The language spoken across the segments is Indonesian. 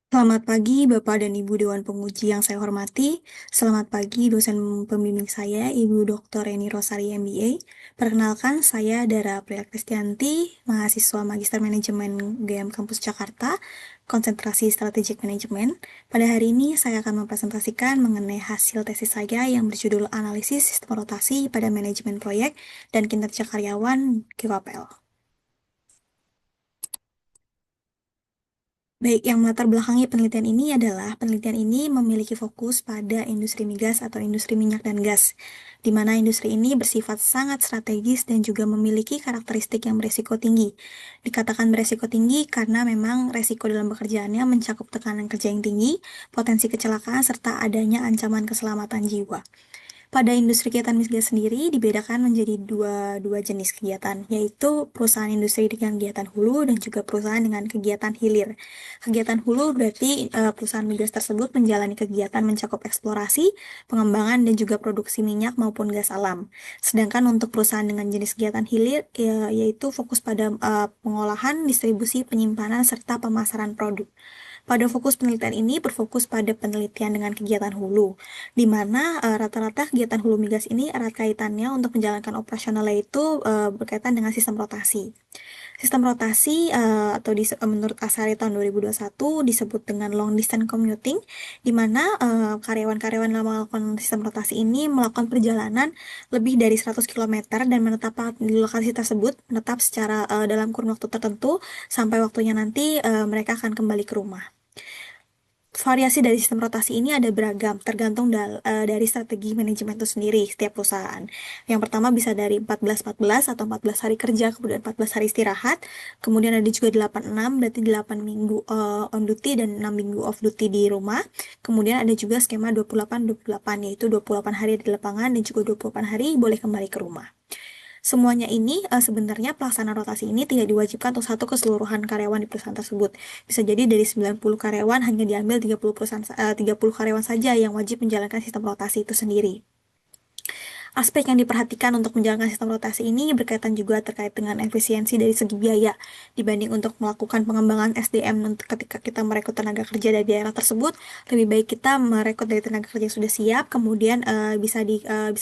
Selamat pagi, Bapak dan Ibu Dewan Penguji yang saya hormati. Selamat pagi, dosen pembimbing saya, Ibu Dr. Eni Rosari MBA. Perkenalkan, saya Dara Priya Kristianti, mahasiswa Magister Manajemen UGM Kampus Jakarta, konsentrasi Strategic Management. Pada hari ini, saya akan mempresentasikan mengenai hasil tesis saya yang berjudul Analisis Sistem Rotasi pada Manajemen Proyek dan Kinerja Karyawan GKPL. Baik, yang melatar belakangi penelitian ini adalah penelitian ini memiliki fokus pada industri migas atau industri minyak dan gas, di mana industri ini bersifat sangat strategis dan juga memiliki karakteristik yang beresiko tinggi. Dikatakan beresiko tinggi karena memang resiko dalam pekerjaannya mencakup tekanan kerja yang tinggi, potensi kecelakaan, serta adanya ancaman keselamatan jiwa. Pada industri kegiatan migas sendiri dibedakan menjadi dua jenis kegiatan, yaitu perusahaan industri dengan kegiatan hulu dan juga perusahaan dengan kegiatan hilir. Kegiatan hulu berarti perusahaan migas tersebut menjalani kegiatan mencakup eksplorasi, pengembangan, dan juga produksi minyak maupun gas alam. Sedangkan untuk perusahaan dengan jenis kegiatan hilir, yaitu fokus pada pengolahan, distribusi, penyimpanan, serta pemasaran produk. Pada fokus penelitian ini berfokus pada penelitian dengan kegiatan hulu, di mana rata-rata kegiatan hulu migas ini erat kaitannya untuk menjalankan operasionalnya itu berkaitan dengan sistem rotasi. Sistem rotasi atau menurut Asari tahun 2021 disebut dengan long distance commuting, di mana karyawan-karyawan yang melakukan sistem rotasi ini melakukan perjalanan lebih dari 100 km dan menetap di lokasi tersebut, menetap secara dalam kurun waktu tertentu sampai waktunya nanti mereka akan kembali ke rumah. Variasi dari sistem rotasi ini ada beragam, tergantung dari strategi manajemen itu sendiri setiap perusahaan. Yang pertama bisa dari 14-14 atau 14 hari kerja, kemudian 14 hari istirahat. Kemudian ada juga 8-6, berarti 8 minggu on duty dan 6 minggu off duty di rumah. Kemudian ada juga skema 28-28, yaitu 28 hari di lapangan dan juga 28 hari boleh kembali ke rumah. Semuanya ini sebenarnya pelaksanaan rotasi ini tidak diwajibkan untuk satu keseluruhan karyawan di perusahaan tersebut. Bisa jadi dari 90 karyawan hanya diambil 30 karyawan saja yang wajib menjalankan sistem rotasi itu sendiri. Aspek yang diperhatikan untuk menjalankan sistem rotasi ini berkaitan juga terkait dengan efisiensi dari segi biaya dibanding untuk melakukan pengembangan SDM ketika kita merekrut tenaga kerja dari daerah tersebut. Lebih baik kita merekrut dari tenaga kerja yang sudah siap, kemudian bisa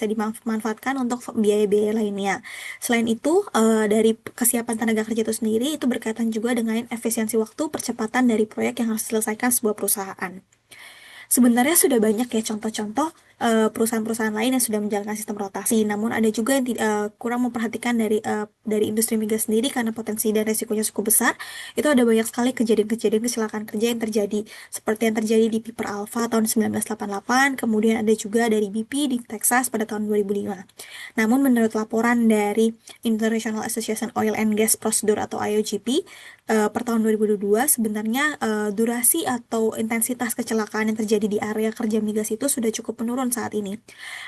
dimanfaatkan untuk biaya-biaya lainnya. Selain itu, dari kesiapan tenaga kerja itu sendiri itu berkaitan juga dengan efisiensi waktu percepatan dari proyek yang harus diselesaikan sebuah perusahaan. Sebenarnya sudah banyak ya contoh-contoh perusahaan-perusahaan lain yang sudah menjalankan sistem rotasi, namun ada juga yang kurang memperhatikan dari industri migas sendiri karena potensi dan resikonya cukup besar. Itu ada banyak sekali kejadian-kejadian kecelakaan kerja yang terjadi, seperti yang terjadi di Piper Alpha tahun 1988, kemudian ada juga dari BP di Texas pada tahun 2005. Namun menurut laporan dari International Association Oil and Gas Procedure atau IOGP, per tahun 2022 sebenarnya durasi atau intensitas kecelakaan yang terjadi di area kerja migas itu sudah cukup menurun saat ini.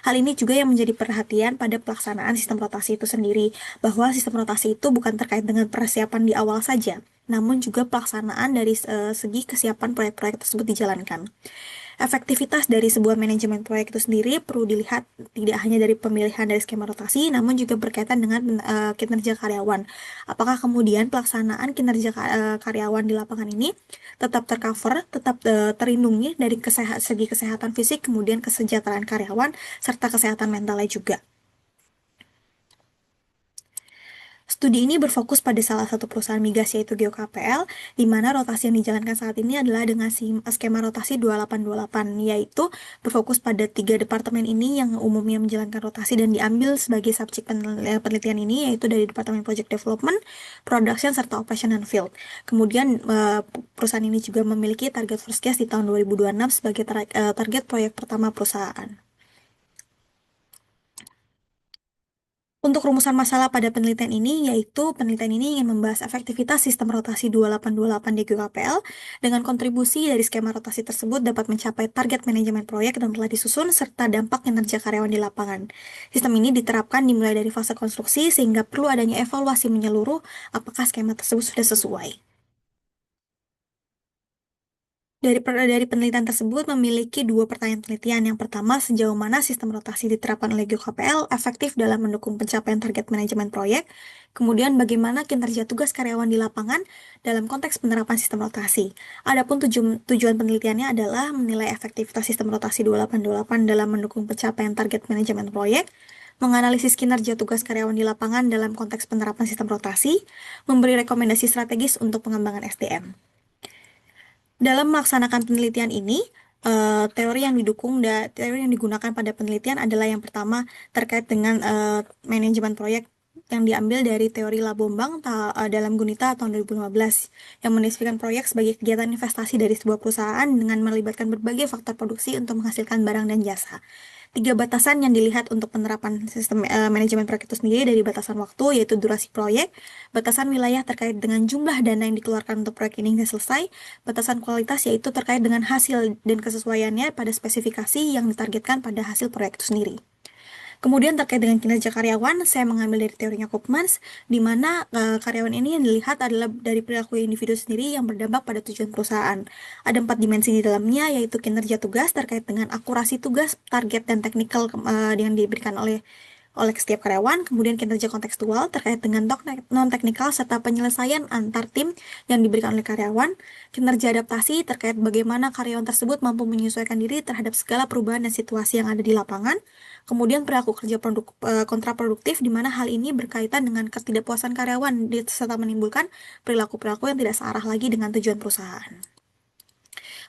Hal ini juga yang menjadi perhatian pada pelaksanaan sistem rotasi itu sendiri, bahwa sistem rotasi itu bukan terkait dengan persiapan di awal saja, namun juga pelaksanaan dari segi kesiapan proyek-proyek tersebut dijalankan. Efektivitas dari sebuah manajemen proyek itu sendiri perlu dilihat tidak hanya dari pemilihan dari skema rotasi, namun juga berkaitan dengan kinerja karyawan. Apakah kemudian pelaksanaan kinerja karyawan di lapangan ini tetap tercover, tetap terlindungi dari segi kesehatan fisik, kemudian kesejahteraan karyawan, serta kesehatan mentalnya juga. Studi ini berfokus pada salah satu perusahaan migas yaitu GeoKPL, di mana rotasi yang dijalankan saat ini adalah dengan skema rotasi 2828, yaitu berfokus pada tiga departemen ini yang umumnya menjalankan rotasi dan diambil sebagai subjek penelitian ini, yaitu dari Departemen Project Development, Production, serta Operation and Field. Kemudian perusahaan ini juga memiliki target first gas di tahun 2026 sebagai target proyek pertama perusahaan. Untuk rumusan masalah pada penelitian ini, yaitu penelitian ini ingin membahas efektivitas sistem rotasi 2828 di GKPL dengan kontribusi dari skema rotasi tersebut dapat mencapai target manajemen proyek yang telah disusun serta dampak kinerja karyawan di lapangan. Sistem ini diterapkan dimulai dari fase konstruksi sehingga perlu adanya evaluasi menyeluruh apakah skema tersebut sudah sesuai. Dari penelitian tersebut memiliki dua pertanyaan penelitian. Yang pertama, sejauh mana sistem rotasi diterapkan oleh GeoKPL efektif dalam mendukung pencapaian target manajemen proyek. Kemudian, bagaimana kinerja tugas karyawan di lapangan dalam konteks penerapan sistem rotasi. Adapun tujuan penelitiannya adalah menilai efektivitas sistem rotasi 2828 dalam mendukung pencapaian target manajemen proyek, menganalisis kinerja tugas karyawan di lapangan dalam konteks penerapan sistem rotasi, memberi rekomendasi strategis untuk pengembangan SDM. Dalam melaksanakan penelitian ini, teori yang digunakan pada penelitian adalah yang pertama terkait dengan manajemen proyek yang diambil dari teori Labombang dalam Gunita tahun 2015 yang mendeskripsikan proyek sebagai kegiatan investasi dari sebuah perusahaan dengan melibatkan berbagai faktor produksi untuk menghasilkan barang dan jasa. Tiga batasan yang dilihat untuk penerapan sistem manajemen proyek itu sendiri dari batasan waktu, yaitu durasi proyek, batasan wilayah terkait dengan jumlah dana yang dikeluarkan untuk proyek ini hingga selesai, batasan kualitas yaitu terkait dengan hasil dan kesesuaiannya pada spesifikasi yang ditargetkan pada hasil proyek itu sendiri. Kemudian terkait dengan kinerja karyawan, saya mengambil dari teorinya Koopmans, di mana karyawan ini yang dilihat adalah dari perilaku individu sendiri yang berdampak pada tujuan perusahaan. Ada 4 dimensi di dalamnya, yaitu kinerja tugas terkait dengan akurasi tugas, target, dan teknikal yang diberikan oleh setiap karyawan, kemudian kinerja kontekstual terkait dengan non-teknikal serta penyelesaian antar tim yang diberikan oleh karyawan, kinerja adaptasi terkait bagaimana karyawan tersebut mampu menyesuaikan diri terhadap segala perubahan dan situasi yang ada di lapangan, kemudian perilaku kerja kontraproduktif di mana hal ini berkaitan dengan ketidakpuasan karyawan serta menimbulkan perilaku-perilaku yang tidak searah lagi dengan tujuan perusahaan.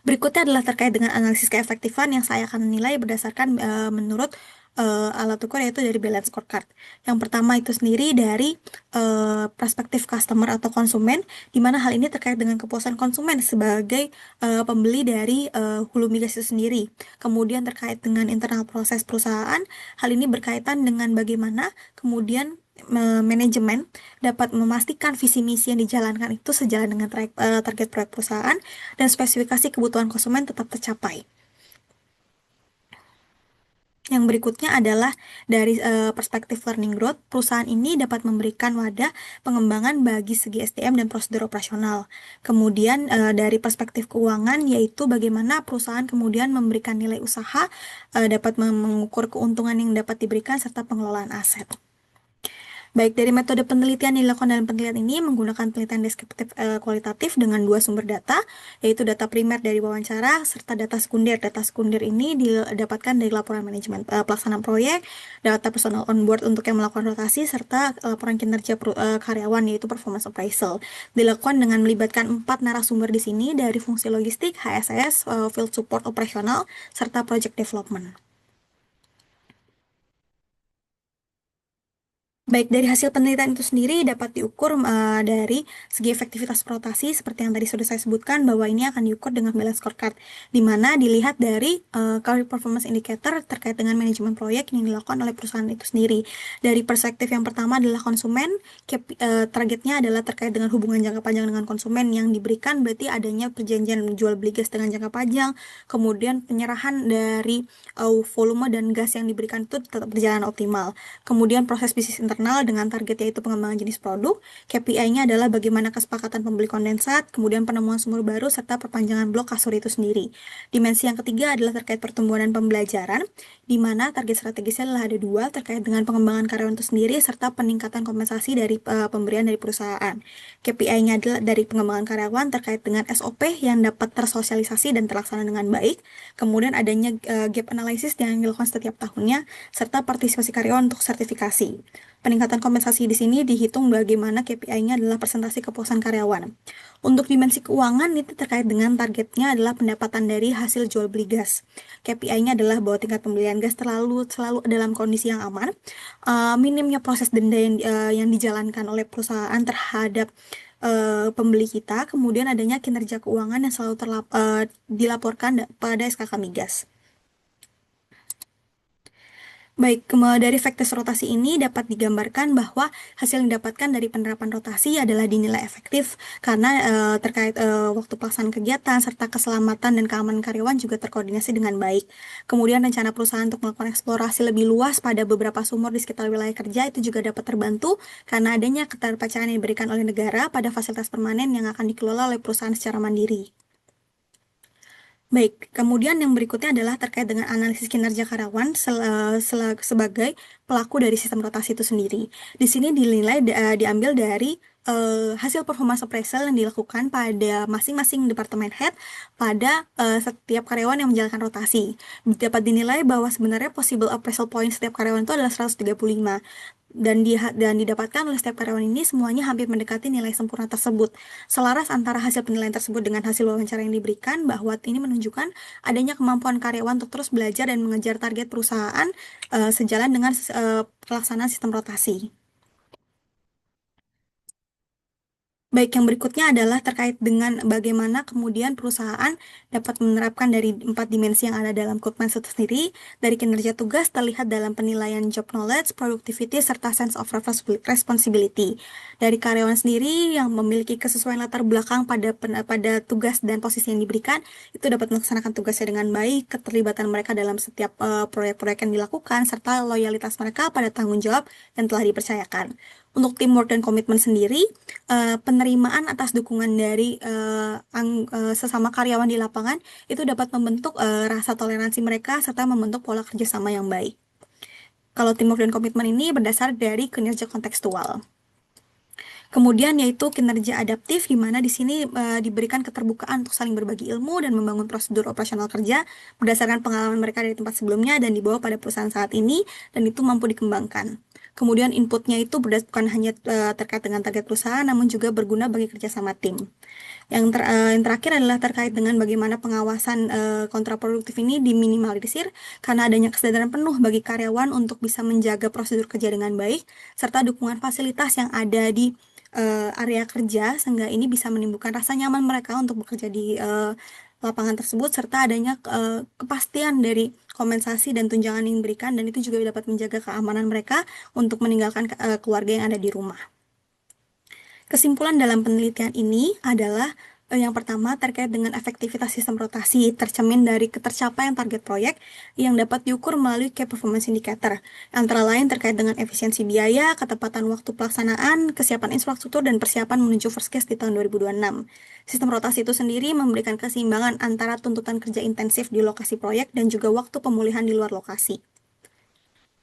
Berikutnya adalah terkait dengan analisis keefektifan yang saya akan menilai berdasarkan menurut alat ukur, yaitu dari balance scorecard. Yang pertama itu sendiri dari perspektif customer atau konsumen, di mana hal ini terkait dengan kepuasan konsumen sebagai pembeli dari hulu migas itu sendiri. Kemudian terkait dengan internal proses perusahaan, hal ini berkaitan dengan bagaimana kemudian manajemen dapat memastikan visi misi yang dijalankan itu sejalan dengan target proyek perusahaan dan spesifikasi kebutuhan konsumen tetap tercapai. Yang berikutnya adalah dari perspektif learning growth, perusahaan ini dapat memberikan wadah pengembangan bagi segi SDM dan prosedur operasional. Kemudian dari perspektif keuangan, yaitu bagaimana perusahaan kemudian memberikan nilai usaha, dapat mengukur keuntungan yang dapat diberikan, serta pengelolaan aset. Baik, dari metode penelitian yang dilakukan dalam penelitian ini menggunakan penelitian deskriptif kualitatif dengan dua sumber data, yaitu data primer dari wawancara serta data sekunder. Data sekunder ini didapatkan dari laporan manajemen pelaksanaan proyek, data personal on board untuk yang melakukan rotasi, serta laporan kinerja karyawan, yaitu performance appraisal. Dilakukan dengan melibatkan 4 narasumber di sini dari fungsi logistik, HSS, field support operasional, serta project development. Baik, dari hasil penelitian itu sendiri dapat diukur dari segi efektivitas rotasi seperti yang tadi sudah saya sebutkan, bahwa ini akan diukur dengan balance scorecard, di mana dilihat dari career performance indicator terkait dengan manajemen proyek yang dilakukan oleh perusahaan itu sendiri. Dari perspektif yang pertama adalah konsumen, targetnya adalah terkait dengan hubungan jangka panjang dengan konsumen yang diberikan, berarti adanya perjanjian jual beli gas dengan jangka panjang, kemudian penyerahan dari volume dan gas yang diberikan itu tetap berjalan optimal. Kemudian proses bisnis internal dengan target yaitu pengembangan jenis produk. KPI-nya adalah bagaimana kesepakatan pembeli kondensat, kemudian penemuan sumber baru, serta perpanjangan blok kasur itu sendiri. Dimensi yang ketiga adalah terkait pertumbuhan dan pembelajaran, di mana target strategisnya adalah ada dua, terkait dengan pengembangan karyawan itu sendiri, serta peningkatan kompensasi dari pemberian dari perusahaan. KPI-nya adalah dari pengembangan karyawan terkait dengan SOP yang dapat tersosialisasi dan terlaksana dengan baik, kemudian adanya gap analysis yang dilakukan setiap tahunnya, serta partisipasi karyawan untuk sertifikasi. Peningkatan kompensasi di sini dihitung bagaimana KPI-nya adalah persentase kepuasan karyawan. Untuk dimensi keuangan itu terkait dengan targetnya adalah pendapatan dari hasil jual beli gas. KPI-nya adalah bahwa tingkat pembelian gas selalu dalam kondisi yang aman, minimnya proses denda yang dijalankan oleh perusahaan terhadap pembeli kita, kemudian adanya kinerja keuangan yang selalu dilaporkan pada SKK Migas. Baik, dari faktor rotasi ini dapat digambarkan bahwa hasil yang didapatkan dari penerapan rotasi adalah dinilai efektif karena terkait waktu pelaksanaan kegiatan serta keselamatan dan keamanan karyawan juga terkoordinasi dengan baik. Kemudian rencana perusahaan untuk melakukan eksplorasi lebih luas pada beberapa sumur di sekitar wilayah kerja itu juga dapat terbantu karena adanya keterpercayaan yang diberikan oleh negara pada fasilitas permanen yang akan dikelola oleh perusahaan secara mandiri. Baik, kemudian yang berikutnya adalah terkait dengan analisis kinerja karyawan sebagai pelaku dari sistem rotasi itu sendiri. Di sini diambil dari hasil performance appraisal yang dilakukan pada masing-masing departemen head pada setiap karyawan yang menjalankan rotasi. Dapat dinilai bahwa sebenarnya possible appraisal point setiap karyawan itu adalah 135 dan didapatkan oleh setiap karyawan ini semuanya hampir mendekati nilai sempurna tersebut. Selaras antara hasil penilaian tersebut dengan hasil wawancara yang diberikan, bahwa ini menunjukkan adanya kemampuan karyawan untuk terus belajar dan mengejar target perusahaan sejalan dengan pelaksanaan sistem rotasi. Baik, yang berikutnya adalah terkait dengan bagaimana kemudian perusahaan dapat menerapkan dari 4 dimensi yang ada dalam Goldman itu sendiri. Dari kinerja tugas terlihat dalam penilaian job knowledge, productivity, serta sense of responsibility. Dari karyawan sendiri yang memiliki kesesuaian latar belakang pada tugas dan posisi yang diberikan, itu dapat melaksanakan tugasnya dengan baik, keterlibatan mereka dalam setiap proyek-proyek yang dilakukan, serta loyalitas mereka pada tanggung jawab yang telah dipercayakan. Untuk teamwork dan komitmen sendiri, penerimaan atas dukungan dari sesama karyawan di lapangan itu dapat membentuk rasa toleransi mereka serta membentuk pola kerjasama yang baik. Kalau teamwork dan komitmen ini berdasar dari kinerja kontekstual. Kemudian yaitu kinerja adaptif, di mana di sini diberikan keterbukaan untuk saling berbagi ilmu dan membangun prosedur operasional kerja berdasarkan pengalaman mereka dari tempat sebelumnya dan dibawa pada perusahaan saat ini, dan itu mampu dikembangkan. Kemudian inputnya itu bukan hanya terkait dengan target perusahaan, namun juga berguna bagi kerjasama tim. Yang terakhir adalah terkait dengan bagaimana pengawasan kontraproduktif ini diminimalisir karena adanya kesadaran penuh bagi karyawan untuk bisa menjaga prosedur kerja dengan baik, serta dukungan fasilitas yang ada di area kerja, sehingga ini bisa menimbulkan rasa nyaman mereka untuk bekerja di lapangan tersebut, serta adanya kepastian dari kompensasi dan tunjangan yang diberikan, dan itu juga dapat menjaga keamanan mereka untuk meninggalkan keluarga yang ada di rumah. Kesimpulan dalam penelitian ini adalah yang pertama terkait dengan efektivitas sistem rotasi tercermin dari ketercapaian target proyek yang dapat diukur melalui Key Performance Indicator, antara lain terkait dengan efisiensi biaya, ketepatan waktu pelaksanaan, kesiapan infrastruktur, dan persiapan menuju first case di tahun 2026. Sistem rotasi itu sendiri memberikan keseimbangan antara tuntutan kerja intensif di lokasi proyek dan juga waktu pemulihan di luar lokasi.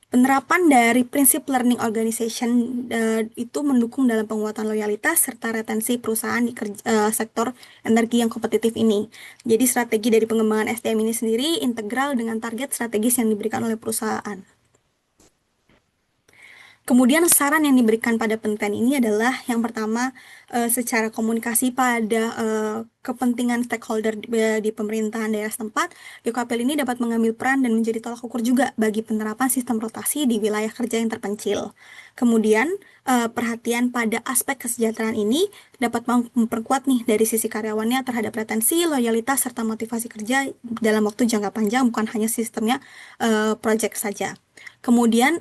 Penerapan dari prinsip learning organization itu mendukung dalam penguatan loyalitas serta retensi perusahaan di sektor energi yang kompetitif ini. Jadi strategi dari pengembangan SDM ini sendiri integral dengan target strategis yang diberikan oleh perusahaan. Kemudian saran yang diberikan pada penelitian ini adalah yang pertama, secara komunikasi pada kepentingan stakeholder di pemerintahan daerah setempat, Yukapil ini dapat mengambil peran dan menjadi tolak ukur juga bagi penerapan sistem rotasi di wilayah kerja yang terpencil. Kemudian, perhatian pada aspek kesejahteraan ini dapat memperkuat nih dari sisi karyawannya terhadap retensi, loyalitas, serta motivasi kerja dalam waktu jangka panjang, bukan hanya sistemnya project saja. Kemudian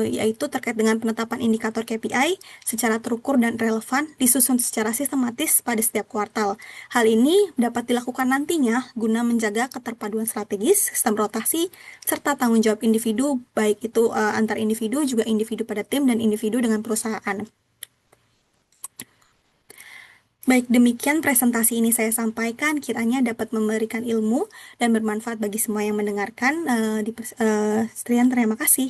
yaitu terkait dengan penetapan indikator KPI secara terukur dan relevan disusun secara sistematis pada setiap kuartal. Hal ini dapat dilakukan nantinya guna menjaga keterpaduan strategis, sistem rotasi, serta tanggung jawab individu, baik itu antar individu, juga individu pada tim, dan individu dengan perusahaan. Baik, demikian presentasi ini saya sampaikan, kiranya dapat memberikan ilmu dan bermanfaat bagi semua yang mendengarkan. Sekian, terima kasih.